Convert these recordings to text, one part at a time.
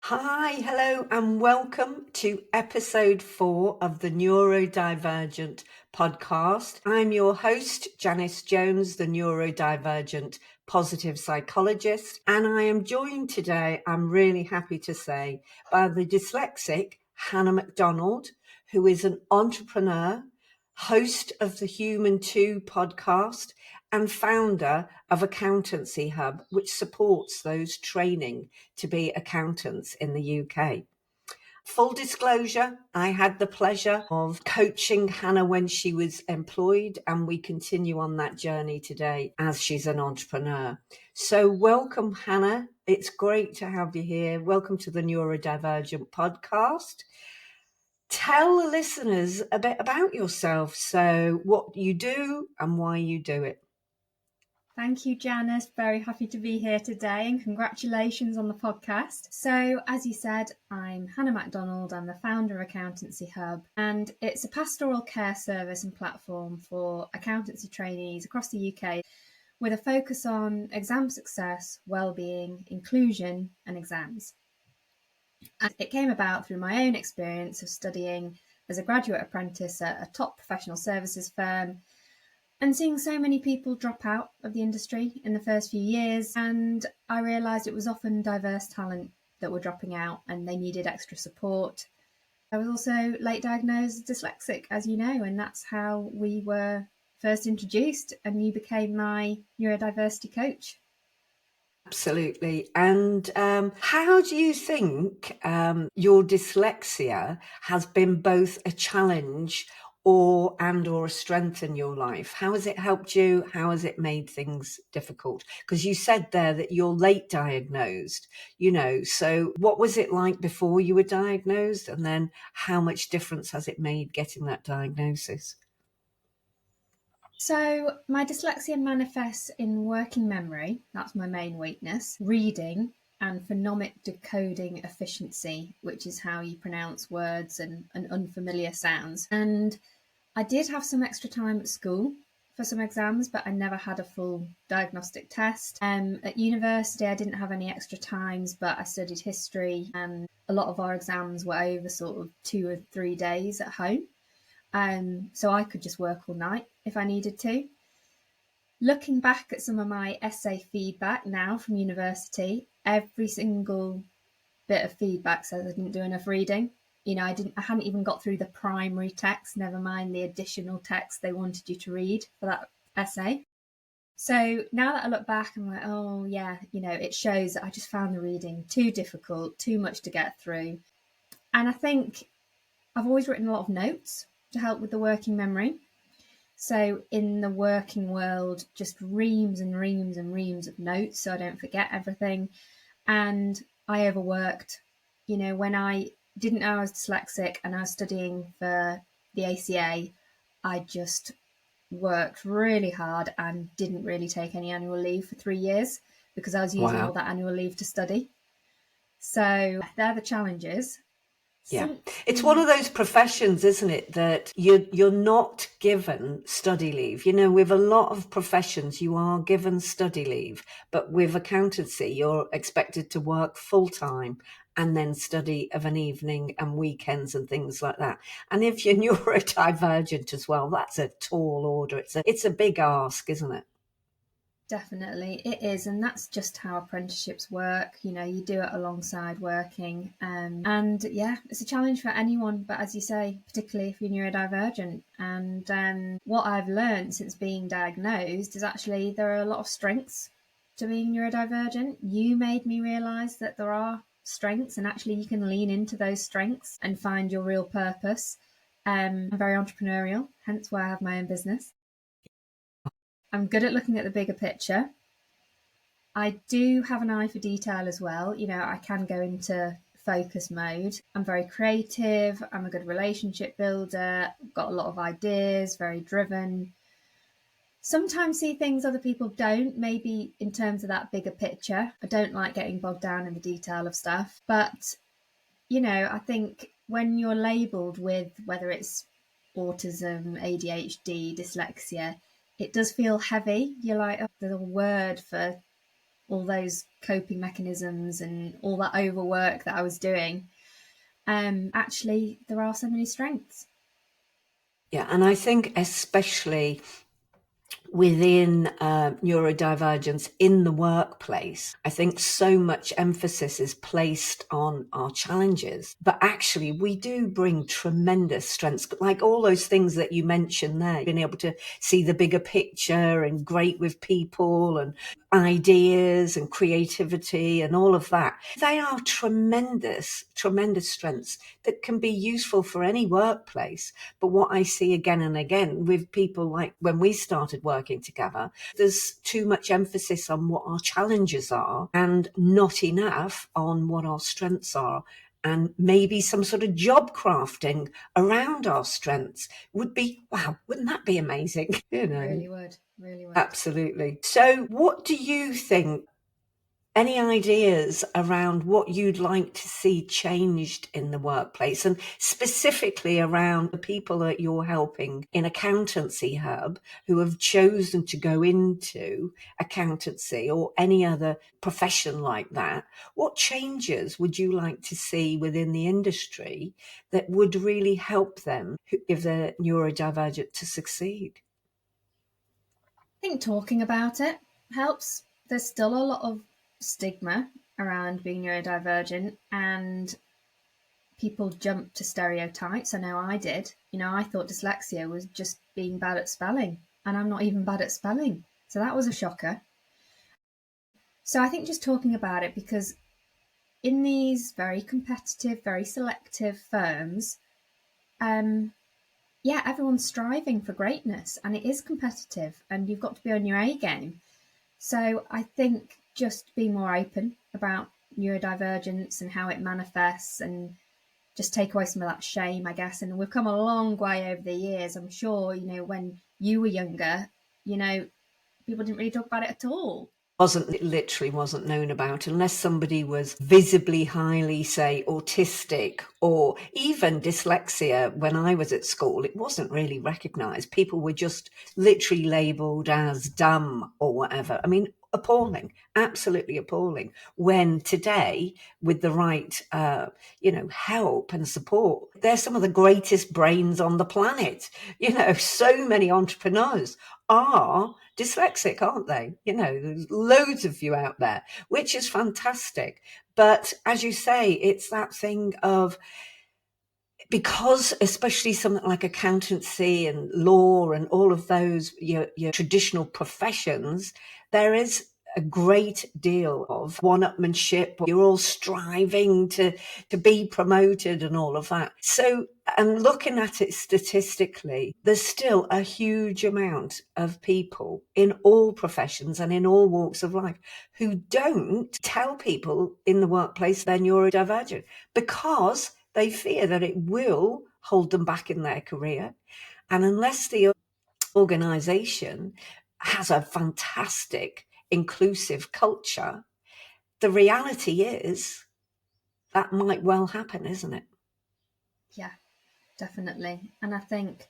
Hi, hello, and welcome to episode 4 of the NeuroDivergent podcast. I'm your host, Jannice Jones, the NeuroDivergent positive psychologist, and I am joined today, I'm really happy to say, by the dyslexic Hannah McDonald, who is an entrepreneur, host of the Human 2 podcast, and founder of Accountancy Hub, which supports those training to be accountants in the UK. Full disclosure, I had the pleasure of coaching Hannah when she was employed, and we continue on that journey today as she's an entrepreneur. So welcome, Hannah. It's great to have you here. Welcome to the NeuroDivergent podcast. Tell the listeners a bit about yourself, so what you do and why you do it. Thank you, Janice. Very happy to be here today and congratulations on the podcast. So, as you said, I'm Hannah McDonald. I'm the founder of Accountancy Hub, and it's a pastoral care service and platform for accountancy trainees across the UK with a focus on exam success, well-being, inclusion and exams. And it came about through my own experience of studying as a graduate apprentice at a top professional services firm and seeing so many people drop out of the industry in the first few years. And I realised it was often diverse talent that were dropping out and they needed extra support. I was also late diagnosed dyslexic, as you know, and that's how we were first introduced, and you became my neurodiversity coach. Absolutely. And how do you think your dyslexia has been both a challenge or a strength in your life? How has it helped you? How has it made things difficult? Because you said there that you're late diagnosed, so what was it like before you were diagnosed? And then how much difference has it made getting that diagnosis? So my dyslexia manifests in working memory, that's my main weakness, reading, and phonemic decoding efficiency, which is how you pronounce words and unfamiliar sounds. And I did have some extra time at school for some exams, but I never had a full diagnostic test. At university, I didn't have any extra times, but I studied history, and a lot of our exams were over sort of 2 or 3 days at home. So I could just work all night if I needed to. Looking back at some of my essay feedback now from university, every single bit of feedback says I didn't do enough reading. I hadn't even got through the primary text, never mind the additional text they wanted you to read for that essay. So now that I look back, I'm like, oh yeah, it shows that I just found the reading too difficult, too much to get through. And I think I've always written a lot of notes to help with the working memory. So in the working world, just reams and reams and reams of notes so I don't forget everything. And I overworked. When I didn't know I was dyslexic and I was studying for the ACA, I just worked really hard and didn't really take any annual leave for 3 years because I was using all that annual leave to study. So they're the challenges. Yeah, it's one of those professions, isn't it, that you're not given study leave. With a lot of professions, you are given study leave, but with accountancy, you're expected to work full time and then study of an evening and weekends and things like that. And if you're neurodivergent as well, that's a tall order. It's a big ask, isn't it? Definitely, it is, and that's just how apprenticeships work. You do it alongside working, and yeah, it's a challenge for anyone. But as you say, particularly if you're neurodivergent. And what I've learned since being diagnosed is actually there are a lot of strengths to being neurodivergent. You made me realise that there are strengths, and actually you can lean into those strengths and find your real purpose. I'm very entrepreneurial, hence why I have my own business. I'm good at looking at the bigger picture. I do have an eye for detail as well. I can go into focus mode. I'm very creative. I'm a good relationship builder. I've got a lot of ideas, very driven. Sometimes see things other people don't, maybe in terms of that bigger picture. I don't like getting bogged down in the detail of stuff. But, I think when you're labelled with whether it's autism, ADHD, dyslexia, it does feel heavy. You're like, oh, there's a word for all those coping mechanisms and all that overwork that I was doing, actually there are so many strengths. Yeah, and I think especially within neurodivergence in the workplace, I think so much emphasis is placed on our challenges, but actually we do bring tremendous strengths, like all those things that you mentioned there, being able to see the bigger picture and great with people and ideas and creativity and all of that. They are tremendous strengths that can be useful for any workplace. But what I see again and again with people, like when we started working together, there's too much emphasis on what our challenges are and not enough on what our strengths are. And maybe some sort of job crafting around our strengths would be, wow, wouldn't that be amazing? Really would. Absolutely. So what do you think? Any ideas around what you'd like to see changed in the workplace, and specifically around the people that you're helping in Accountancy Hub who have chosen to go into accountancy or any other profession like that? What changes would you like to see within the industry that would really help them if they're neurodivergent to succeed? I think talking about it helps. There's still a lot of stigma around being neurodivergent, and people jump to stereotypes. I know I did. I thought dyslexia was just being bad at spelling, and I'm not even bad at spelling. So that was a shocker. So I think just talking about it, because in these very competitive, very selective firms, everyone's striving for greatness, and it is competitive, and you've got to be on your A game. So I think just being more open about neurodivergence and how it manifests, and just take away some of that shame, I guess. And we've come a long way over the years. I'm sure, when you were younger, people didn't really talk about it at all. It literally wasn't known about unless somebody was visibly highly, say, autistic or even dyslexia. When I was at school, it wasn't really recognised. People were just literally labelled as dumb or whatever. I mean, appalling, absolutely appalling. When today, with the right, help and support, they're some of the greatest brains on the planet. So many entrepreneurs are dyslexic, aren't they? There's loads of you out there, which is fantastic. But as you say, it's that thing of, because especially something like accountancy and law and all of those, your traditional professions, there is a great deal of one-upmanship. You're all striving to be promoted and all of that. So, and looking at it statistically, there's still a huge amount of people in all professions and in all walks of life who don't tell people in the workplace they're neurodivergent because they fear that it will hold them back in their career. And unless the organisation has a fantastic inclusive culture, the reality is that might well happen, isn't it? Yeah, definitely. And I think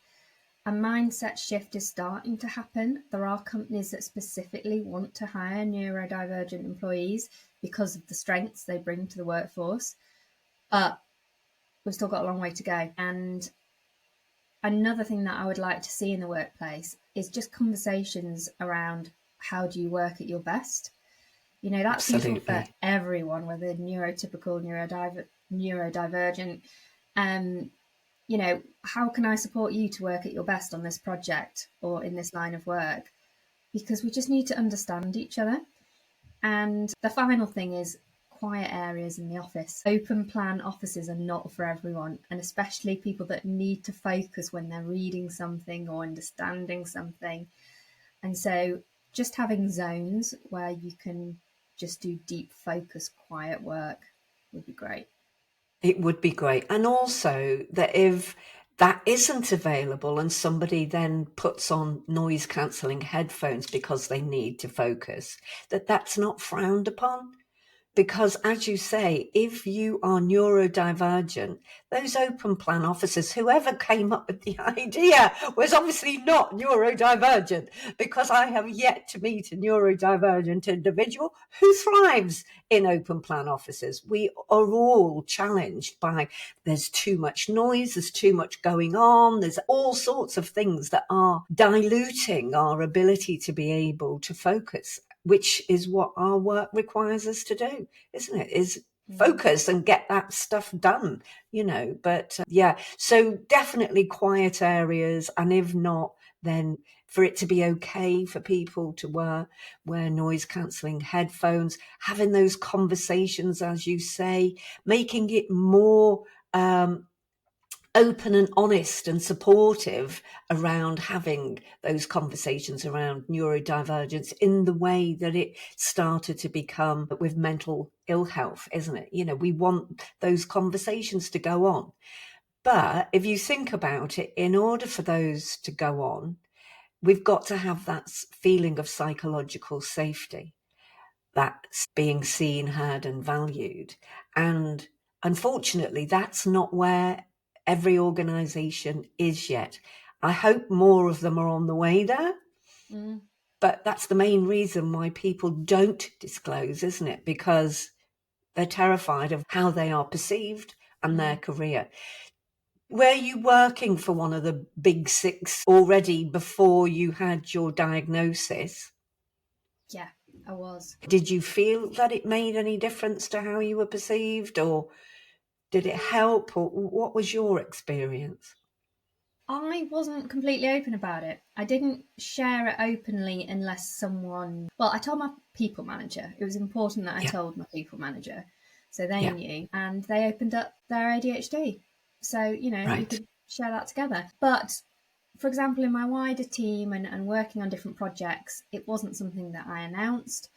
a mindset shift is starting to happen. There are companies that specifically want to hire neurodivergent employees because of the strengths they bring to the workforce. But we've still got a long way to go. And another thing that I would like to see in the workplace is just conversations around how do you work at your best. That's Absolutely. useful for everyone, whether neurotypical, neurodivergent. How can I support you to work at your best on this project or in this line of work? Because we just need to understand each other. And the final thing is quiet areas in the office. Open plan offices are not for everyone, and especially people that need to focus when they're reading something or understanding something. And so just having zones where you can just do deep focus, quiet work would be great. It would be great. And also that if that isn't available and somebody then puts on noise cancelling headphones because they need to focus, that's not frowned upon. Because as you say, if you are neurodivergent, those open plan officers, whoever came up with the idea was obviously not neurodivergent, because I have yet to meet a neurodivergent individual who thrives in open plan offices. We are all challenged by there's too much noise, there's too much going on, there's all sorts of things that are diluting our ability to be able to focus, which is what our work requires us to do, isn't it? Is focus and get that stuff done, But so definitely quiet areas. And if not, then for it to be okay for people to wear noise cancelling headphones, having those conversations, as you say, making it more open and honest and supportive around having those conversations around neurodivergence in the way that it started to become with mental ill health, isn't it? We want those conversations to go on. But if you think about it, in order for those to go on, we've got to have that feeling of psychological safety, that's being seen, heard and valued. And unfortunately, that's not where every organisation is yet. I hope more of them are on the way there. But that's the main reason why people don't disclose, isn't it? Because they're terrified of how they are perceived and their career. Were you working for one of the big six already before you had your diagnosis? Yeah, I was. Did you feel that it made any difference to how you were perceived, or did it help, or what was your experience? I wasn't completely open about it. I didn't share it openly unless someone... Well, I told my people manager. It was important that I told my people manager. So they knew, and they opened up their ADHD. So, we could share that together. But, for example, in my wider team and working on different projects, it wasn't something that I announced.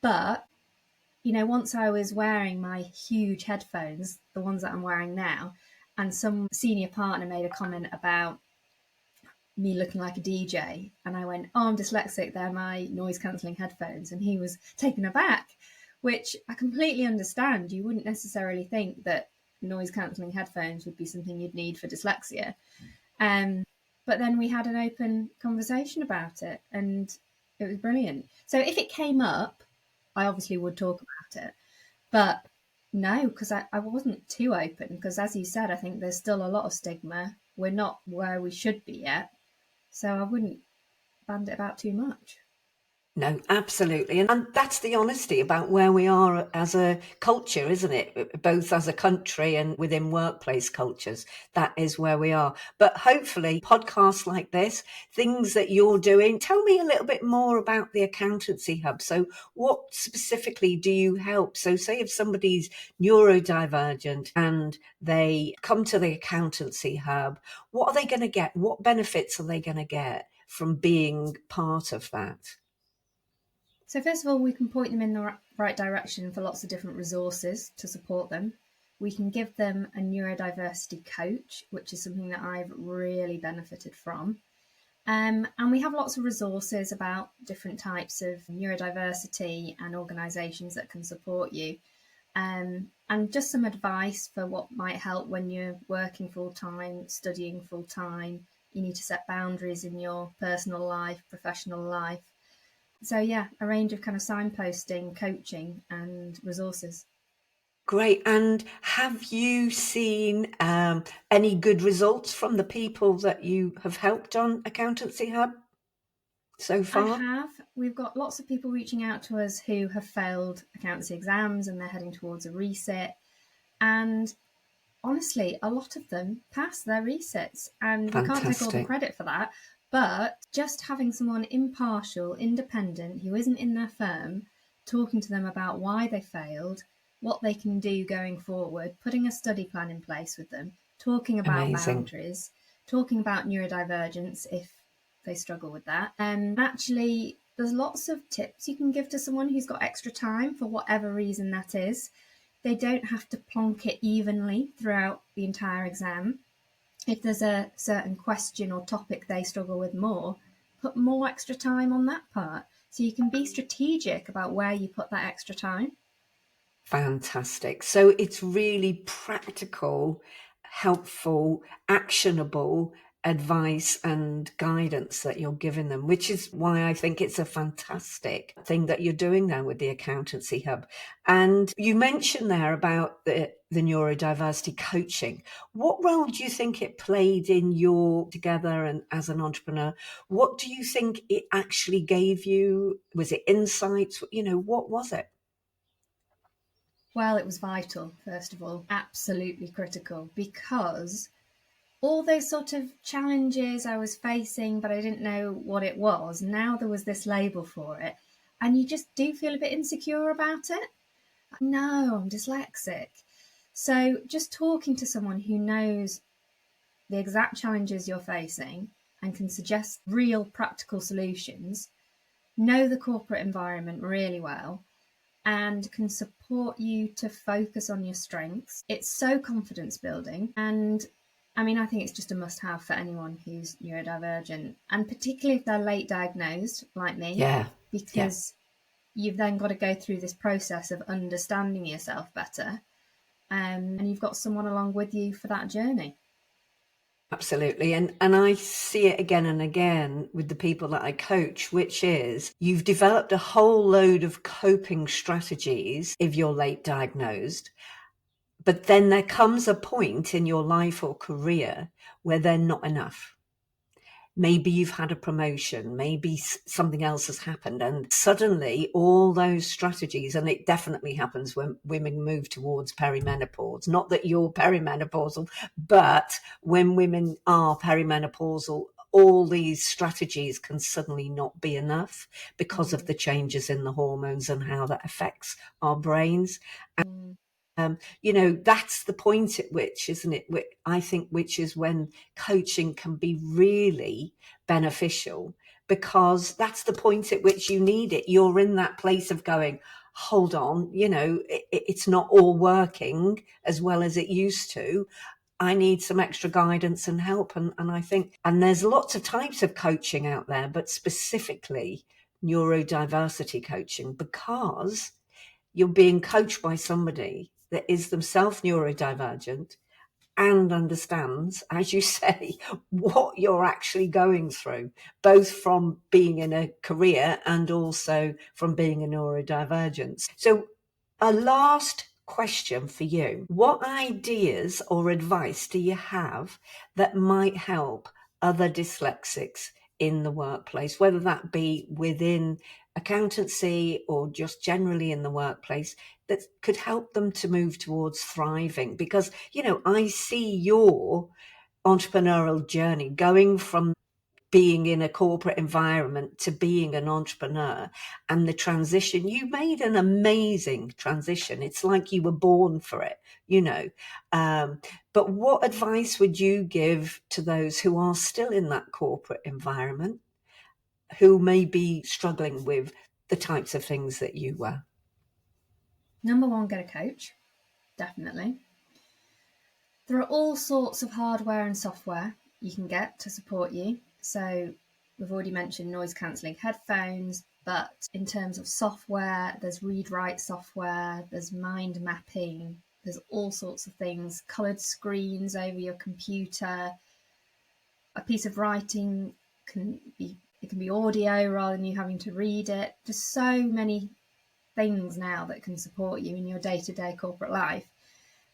But, once I was wearing my huge headphones, the ones that I'm wearing now, and some senior partner made a comment about me looking like a DJ. And I went, I'm dyslexic, they're my noise cancelling headphones. And he was taken aback, which I completely understand. You wouldn't necessarily think that noise cancelling headphones would be something you'd need for dyslexia. But then we had an open conversation about it, and it was brilliant. So if it came up, I obviously would talk about it. But no, because I wasn't too open, because as you said, I think there's still a lot of stigma. We're not where we should be yet. So I wouldn't band it about too much. No, absolutely. And that's the honesty about where we are as a culture, isn't it? Both as a country and within workplace cultures. That is where we are. But hopefully podcasts like this, things that you're doing, tell me a little bit more about the Accountancy Hub. So what specifically do you help? So say if somebody's neurodivergent and they come to the Accountancy Hub, what are they going to get? What benefits are they going to get from being part of that? So first of all, we can point them in the right direction for lots of different resources to support them. We can give them a neurodiversity coach, which is something that I've really benefited from. And we have lots of resources about different types of neurodiversity and organisations that can support you. And just some advice for what might help when you're working full-time, studying full-time. You need to set boundaries in your personal life, professional life. So yeah, a range of kind of signposting, coaching and resources. Great. And have you seen any good results from the people that you have helped on Accountancy Hub so far? I have. We've got lots of people reaching out to us who have failed accountancy exams and they're heading towards a resit. And honestly, a lot of them pass their resits, and we can't take all the credit for that. But just having someone impartial, independent, who isn't in their firm, talking to them about why they failed, what they can do going forward, putting a study plan in place with them, talking about boundaries, talking about neurodivergence if they struggle with that. And actually, there's lots of tips you can give to someone who's got extra time for whatever reason that is. They don't have to plonk it evenly throughout the entire exam. If there's a certain question or topic they struggle with more, put more extra time on that part. So you can be strategic about where you put that extra time. Fantastic. So it's really practical, helpful, actionable advice and guidance that you're giving them, which is why I think it's a fantastic thing that you're doing now with the Accountancy Hub. And you mentioned there about the neurodiversity coaching. What role do you think it played in your together and as an entrepreneur? What do you think it actually gave you? Was it insights? What was it? Well, it was vital, first of all, absolutely critical, because all those sort of challenges I was facing, but I didn't know what it was, now there was this label for it, and you just do feel a bit insecure about it. No, I'm dyslexic. So just talking to someone who knows the exact challenges you're facing and can suggest real practical solutions, know the corporate environment really well, and can support you to focus on your strengths. It's so confidence building. And I mean, I think it's just a must have for anyone who's neurodivergent, and particularly if they're late diagnosed, like me. Yeah. Because you've then got to go through this process of understanding yourself better. And you've got someone along with you for that journey. Absolutely. And I see it again and again with the people that I coach, which is you've developed a whole load of coping strategies if you're late diagnosed. But then there comes a point in your life or career where they're not enough. Maybe you've had a promotion, maybe something else has happened, and suddenly all those strategies, and it definitely happens when women move towards perimenopause, not that you're perimenopausal, but when women are perimenopausal, all these strategies can suddenly not be enough because of the changes in the hormones and how that affects our brains. That's the point at which, isn't it? I think, which is when coaching can be really beneficial, because that's the point at which you need it. You're in that place of going, hold on, it's not all working as well as it used to. I need some extra guidance and help. And I think, and there's lots of types of coaching out there, but specifically neurodiversity coaching, because you're being coached by somebody that is themselves neurodivergent and understands, as you say, what you're actually going through, both from being in a career and also from being a neurodivergent. So a last question for you. What ideas or advice do you have that might help other dyslexics in the workplace, whether that be within accountancy or just generally in the workplace, that could help them to move towards thriving? Because, I see your entrepreneurial journey going from being in a corporate environment to being an entrepreneur, and the transition. You made an amazing transition. It's like you were born for it, but what advice would you give to those who are still in that corporate environment, who may be struggling with the types of things that you were? Number one, get a coach, definitely. There are all sorts of hardware and software you can get to support you. So we've already mentioned noise cancelling headphones, but in terms of software, there's read-write software, there's mind mapping, there's all sorts of things, coloured screens over your computer. A piece of writing can be audio rather than you having to read it. Just so many things now that can support you in your day-to-day corporate life.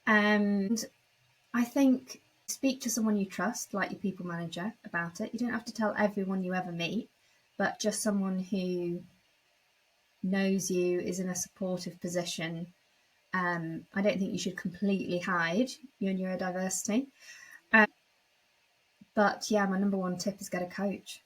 And I think speak to someone you trust, like your people manager, about it. You don't have to tell everyone you ever meet, but just someone who knows you, is in a supportive position. I don't think you should completely hide your neurodiversity. But yeah, my number one tip is get a coach.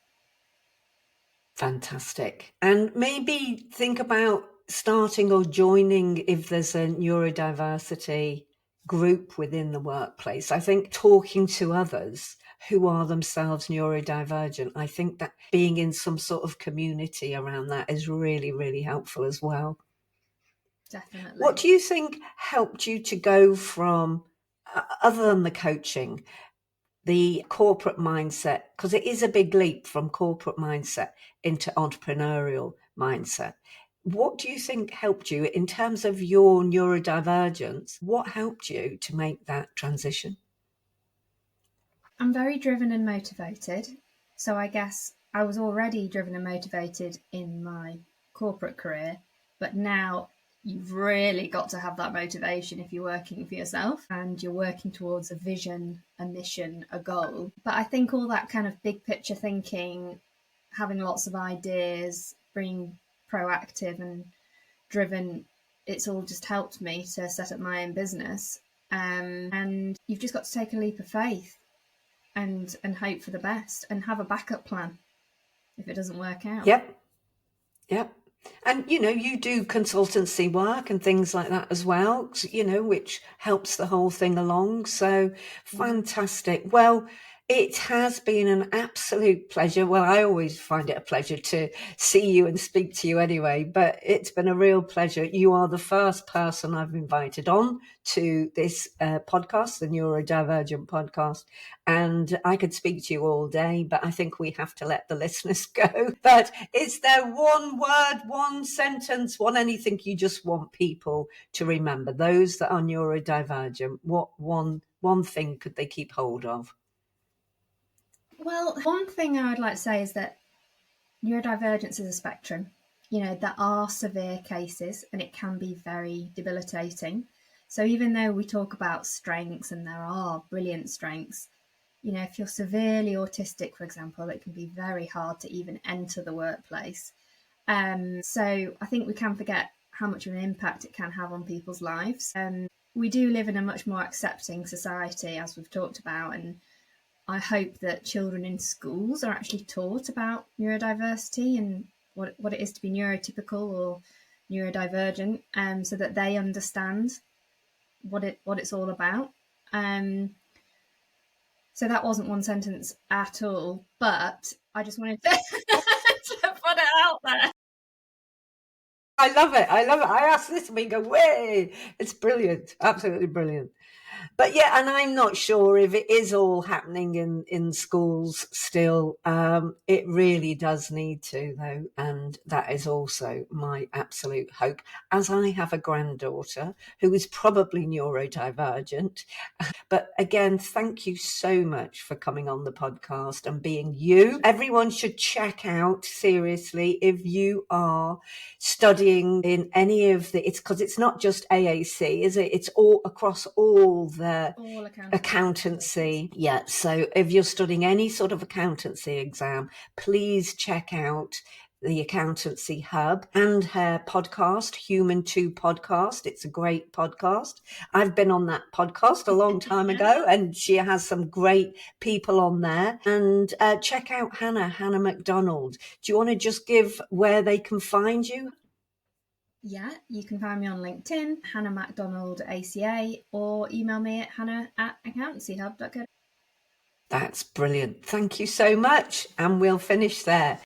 Fantastic. And maybe think about starting or joining if there's a neurodiversity group within the workplace. I think talking to others who are themselves neurodivergent, I think that being in some sort of community around that is really, really helpful as well. Definitely. What do you think helped you to go from, other than the coaching, the corporate mindset, because it is a big leap from corporate mindset into entrepreneurial mindset? what do you think helped you in terms of your neurodivergence? What helped you to make that transition? I'm very driven and motivated. So I guess I was already driven and motivated in my corporate career, but now you've really got to have that motivation if you're working for yourself and you're working towards a vision, a mission, a goal. But I think all that kind of big picture thinking, having lots of ideas, being proactive and driven, it's all just helped me to set up my own business. And you've just got to take a leap of faith and hope for the best and have a backup plan if it doesn't work out. Yep. And, you do consultancy work and things like that as well, which helps the whole thing along. So fantastic. Well, it has been an absolute pleasure. Well, I always find it a pleasure to see you and speak to you anyway, but it's been a real pleasure. You are the first person I've invited on to this podcast, the NeuroDivergent podcast. And I could speak to you all day, but I think we have to let the listeners go. But is there one word, one sentence, anything you just want people to remember? Those that are neurodivergent, what one thing could they keep hold of? Well, one thing I would like to say is that neurodivergence is a spectrum. There are severe cases and it can be very debilitating. So even though we talk about strengths and there are brilliant strengths, if you're severely autistic, for example, it can be very hard to even enter the workplace. So I think we can forget how much of an impact it can have on people's lives. We do live in a much more accepting society, as we've talked about, and I hope that children in schools are actually taught about neurodiversity and what it is to be neurotypical or neurodivergent, so that they understand what it's all about. So that wasn't one sentence at all, but I just wanted to, to put it out there. I love it. I asked this and we go, way. It's brilliant. Absolutely brilliant. But yeah, and I'm not sure if it is all happening in schools still. It really does need to, though. And that is also my absolute hope, as I have a granddaughter who is probably neurodivergent. But again, thank you so much for coming on the podcast and being you. Everyone should check out, seriously, if you are studying in any of it's because it's not just AAC, is it? It's all across all the accountancy. Yeah. So if you're studying any sort of accountancy exam, please check out the Accountancy Hub and her podcast, Human 2 Podcast. It's a great podcast. I've been on that podcast a long time ago, and she has some great people on there. And check out Hannah McDonald. Do you want to just give where they can find you? Yeah, you can find me on LinkedIn, Hannah McDonald ACA, or email me at hannah@accountancyhub.co. That's brilliant. Thank you so much. And we'll finish there.